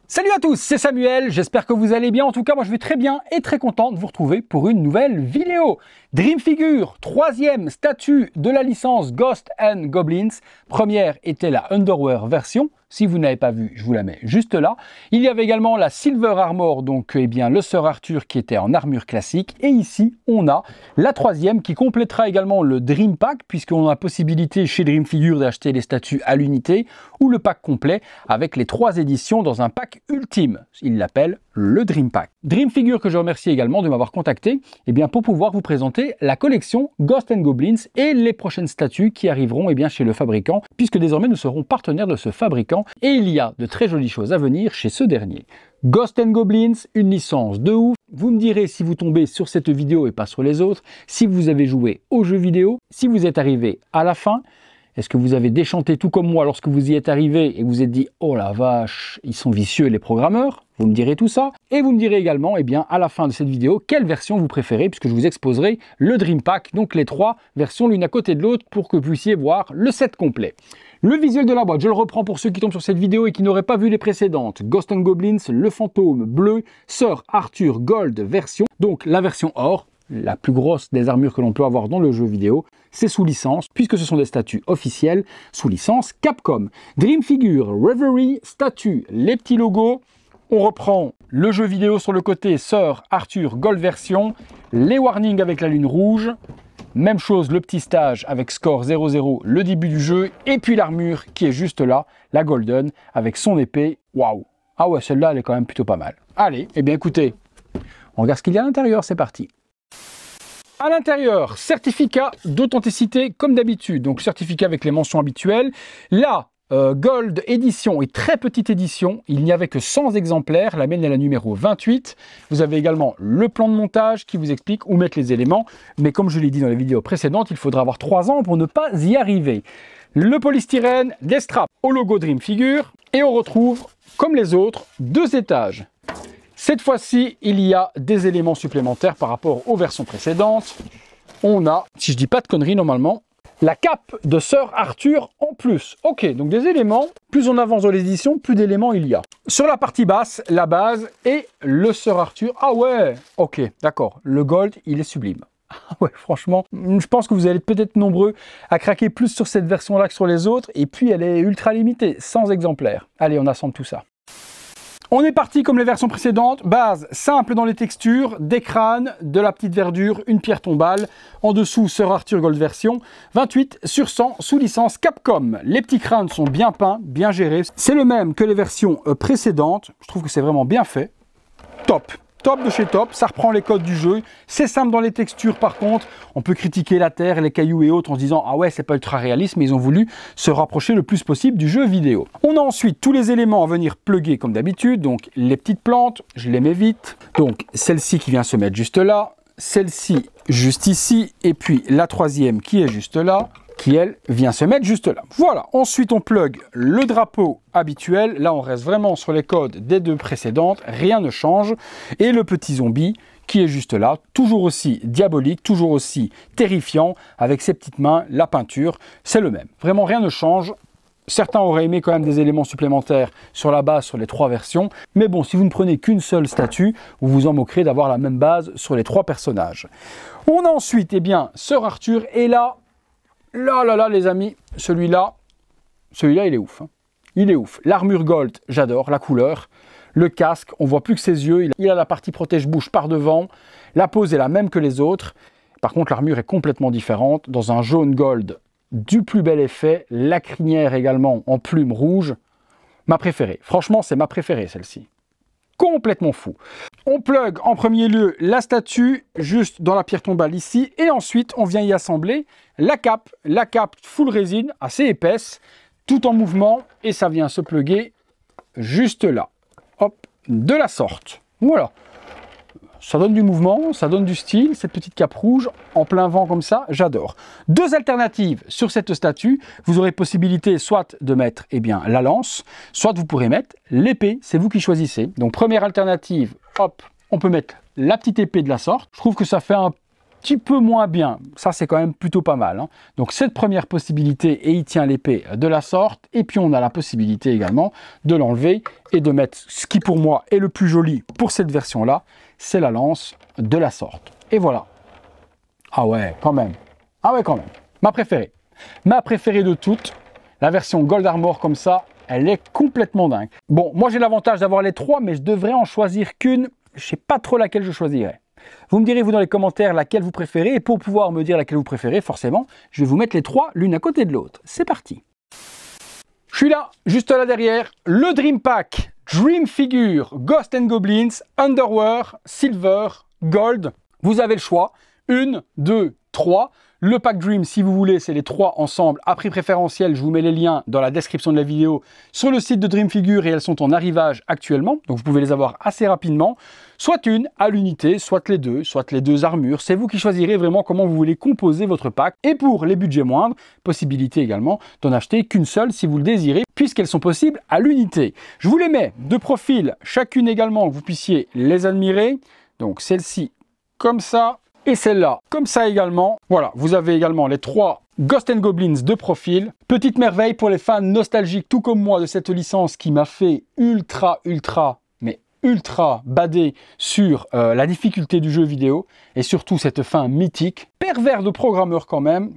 Salut à tous, c'est Samuel, j'espère que vous allez bien. En tout cas, moi je vais très bien et très content de vous retrouver pour une nouvelle vidéo. Dream Figure, troisième statue de la licence Ghosts and Goblins. Première était la Underwear version. Si vous n'avez pas vu, je vous la mets juste là. Il y avait également la Silver Armor, donc le Sir Arthur qui était en armure classique. Et ici, on a la troisième qui complétera également le Dream Pack, puisqu'on a la possibilité chez Dream Figure d'acheter les statues à l'unité ou le pack complet avec les 3 éditions dans un pack ultime. Il l'appelle le Dream Pack. Dream Figure que je remercie également de m'avoir contacté pour pouvoir vous présenter la collection Ghosts and Goblins et les prochaines statues qui arriveront chez le fabricant, puisque désormais nous serons partenaires de ce fabricant et il y a de très jolies choses à venir chez ce dernier. Ghosts and Goblins, une licence de ouf. Vous me direz si vous tombez sur cette vidéo et pas sur les autres, si vous avez joué aux jeux vidéo, si vous êtes arrivé à la fin. Est-ce que vous avez déchanté tout comme moi lorsque vous y êtes arrivé et vous êtes dit « Oh la vache, ils sont vicieux les programmeurs ?» Vous me direz tout ça. Et vous me direz également, à la fin de cette vidéo, quelle version vous préférez, puisque je vous exposerai le Dream Pack, donc les 3 versions l'une à côté de l'autre pour que vous puissiez voir le set complet. Le visuel de la boîte, je le reprends pour ceux qui tombent sur cette vidéo et qui n'auraient pas vu les précédentes. Ghosts and Goblins, le fantôme bleu, Sir Arthur Gold version, donc la version or, la plus grosse des armures que l'on peut avoir dans le jeu vidéo, c'est sous licence, puisque ce sont des statues officielles, sous licence Capcom. Dream Figure, Reverie, statue, les petits logos. On reprend le jeu vidéo sur le côté, Sir Arthur Gold version, les warnings avec la lune rouge, même chose le petit stage avec score 0-0, le début du jeu, et puis l'armure qui est juste là, la Golden, avec son épée. Waouh! Ah ouais, celle-là, elle est quand même plutôt pas mal. Allez, écoutez, on regarde ce qu'il y a à l'intérieur, c'est parti. À l'intérieur, certificat d'authenticité comme d'habitude, donc certificat avec les mentions habituelles. Là, Gold édition et très petite édition, il n'y avait que 100 exemplaires, la mienne est la numéro 28. Vous avez également le plan de montage qui vous explique où mettre les éléments, mais comme je l'ai dit dans les vidéos précédentes, il faudra avoir 3 ans pour ne pas y arriver. Le polystyrène, des straps au logo Dream Figure, et on retrouve, comme les autres, 2 étages. Cette fois-ci, il y a des éléments supplémentaires par rapport aux versions précédentes. On a, si je dis pas de conneries normalement, la cape de Sir Arthur en plus. Ok, donc des éléments, plus on avance dans l'édition, plus d'éléments il y a. Sur la partie basse, la base et le Sir Arthur. Ah ouais, ok, d'accord. Le gold, il est sublime. Ah ouais, franchement, je pense que vous allez être peut-être nombreux à craquer plus sur cette version-là que sur les autres. Et puis, elle est ultra limitée, 100 exemplaires. Allez, on assemble tout ça. On est parti comme les versions précédentes, base simple dans les textures, des crânes, de la petite verdure, une pierre tombale. En dessous, Sir Arthur Gold version, 28 sur 100 sous licence Capcom. Les petits crânes sont bien peints, bien gérés. C'est le même que les versions précédentes. Je trouve que c'est vraiment bien fait. Top. Top de chez top, ça reprend les codes du jeu. C'est simple dans les textures par contre. On peut critiquer la terre, les cailloux et autres en se disant « Ah ouais, c'est pas ultra réaliste », mais ils ont voulu se rapprocher le plus possible du jeu vidéo. On a ensuite tous les éléments à venir plugger comme d'habitude. Donc les petites plantes, je les mets vite. Donc celle-ci qui vient se mettre juste là. Celle-ci juste ici. Et puis la troisième qui est juste là, qui elle vient se mettre juste là. Voilà, ensuite on plug le drapeau habituel. Là on reste vraiment sur les codes des 2 précédentes, rien ne change. Et le petit zombie qui est juste là, toujours aussi diabolique, toujours aussi terrifiant, avec ses petites mains, la peinture, c'est le même. Vraiment rien ne change. Certains auraient aimé quand même des éléments supplémentaires sur la base sur les 3 versions. Mais bon, si vous ne prenez qu'une seule statue, vous vous en moquerez d'avoir la même base sur les 3 personnages. On a ensuite, Sir Arthur, et là, les amis, celui-là, il est ouf. Hein. Il est ouf. L'armure gold, j'adore, la couleur. Le casque, on voit plus que ses yeux. Il a la partie protège-bouche par devant. La pose est la même que les autres. Par contre, l'armure est complètement différente. Dans un jaune gold, du plus bel effet. La crinière également en plume rouge. Ma préférée. Franchement, c'est ma préférée, celle-ci. Complètement fou. On plug en premier lieu la statue juste dans la pierre tombale ici et ensuite on vient y assembler la cape full résine assez épaisse, tout en mouvement et ça vient se plugger juste là. Hop, de la sorte. Voilà. Ça donne du mouvement, ça donne du style, cette petite cape rouge en plein vent comme ça, j'adore. 2 alternatives sur cette statue. Vous aurez possibilité soit de mettre la lance, soit vous pourrez mettre l'épée, c'est vous qui choisissez. Donc première alternative, hop, on peut mettre la petite épée de la sorte. Je trouve que ça fait un petit peu moins bien. Ça, c'est quand même plutôt pas mal, hein. Donc, cette première possibilité, et il tient l'épée de la sorte. Et puis, on a la possibilité également de l'enlever et de mettre ce qui, pour moi, est le plus joli pour cette version-là, c'est la lance de la sorte. Et voilà. Ah ouais, quand même. Ah ouais, quand même. Ma préférée. Ma préférée de toutes, la version Gold Armor comme ça, elle est complètement dingue. Bon, moi j'ai l'avantage d'avoir les trois, mais je devrais en choisir qu'une. Je ne sais pas trop laquelle je choisirais. Vous me direz, vous, dans les commentaires, laquelle vous préférez. Et pour pouvoir me dire laquelle vous préférez, forcément, je vais vous mettre les trois l'une à côté de l'autre. C'est parti. Je suis là, juste là derrière, le Dream Pack, Dream Figure, Ghosts and Goblins, Underwear, Silver, Gold. Vous avez le choix. 1, 2, 3. Le pack Dream, si vous voulez, c'est les trois ensemble à prix préférentiel. Je vous mets les liens dans la description de la vidéo sur le site de Dream Figure et elles sont en arrivage actuellement. Donc vous pouvez les avoir assez rapidement. Soit une à l'unité, soit les deux armures. C'est vous qui choisirez vraiment comment vous voulez composer votre pack. Et pour les budgets moindres, possibilité également d'en acheter qu'une seule si vous le désirez, puisqu'elles sont possibles à l'unité. Je vous les mets de profil, chacune également, que vous puissiez les admirer. Donc celle-ci comme ça. Et celle-là, comme ça également. Voilà, vous avez également les trois Ghosts and Goblins de profil. Petite merveille pour les fans nostalgiques, tout comme moi, de cette licence qui m'a fait ultra bader sur la difficulté du jeu vidéo. Et surtout cette fin mythique. Pervers de programmeur quand même.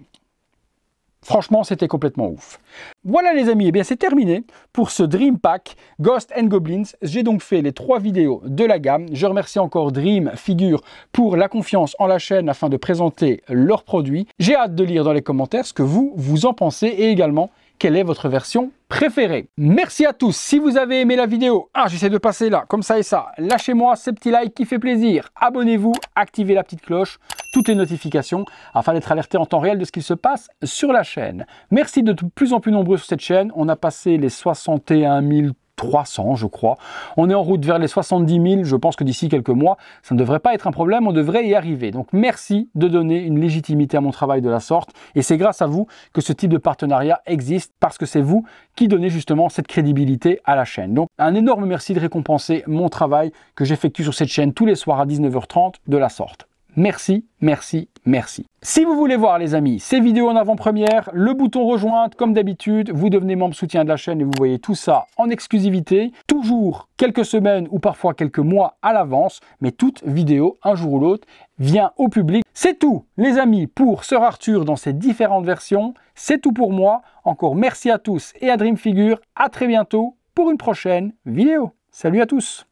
Franchement, c'était complètement ouf. Voilà les amis, et bien c'est terminé pour ce Dream Pack Ghosts and Goblins. J'ai donc fait les 3 vidéos de la gamme. Je remercie encore Dream Figure pour la confiance en la chaîne afin de présenter leurs produits. J'ai hâte de lire dans les commentaires ce que vous en pensez et également quelle est votre version préférée. Merci à tous. Si vous avez aimé la vidéo, j'essaie de passer là, comme ça et ça, lâchez-moi ce petit like qui fait plaisir. Abonnez-vous, activez la petite cloche, toutes les notifications, afin d'être alerté en temps réel de ce qu'il se passe sur la chaîne. Merci de plus en plus nombreux sur cette chaîne. On a passé les 61 300, je crois. On est en route vers les 70 000. Je pense que d'ici quelques mois, ça ne devrait pas être un problème. On devrait y arriver. Donc, merci de donner une légitimité à mon travail de la sorte. Et c'est grâce à vous que ce type de partenariat existe, parce que c'est vous qui donnez justement cette crédibilité à la chaîne. Donc, un énorme merci de récompenser mon travail que j'effectue sur cette chaîne tous les soirs à 19h30 de la sorte. Merci, merci, merci. Si vous voulez voir, les amis, ces vidéos en avant-première, le bouton rejoindre, comme d'habitude, vous devenez membre soutien de la chaîne et vous voyez tout ça en exclusivité, toujours quelques semaines ou parfois quelques mois à l'avance, mais toute vidéo, un jour ou l'autre, vient au public. C'est tout, les amis, pour Sir Arthur dans ses différentes versions. C'est tout pour moi. Encore merci à tous et à Dream Figure. À très bientôt pour une prochaine vidéo. Salut à tous.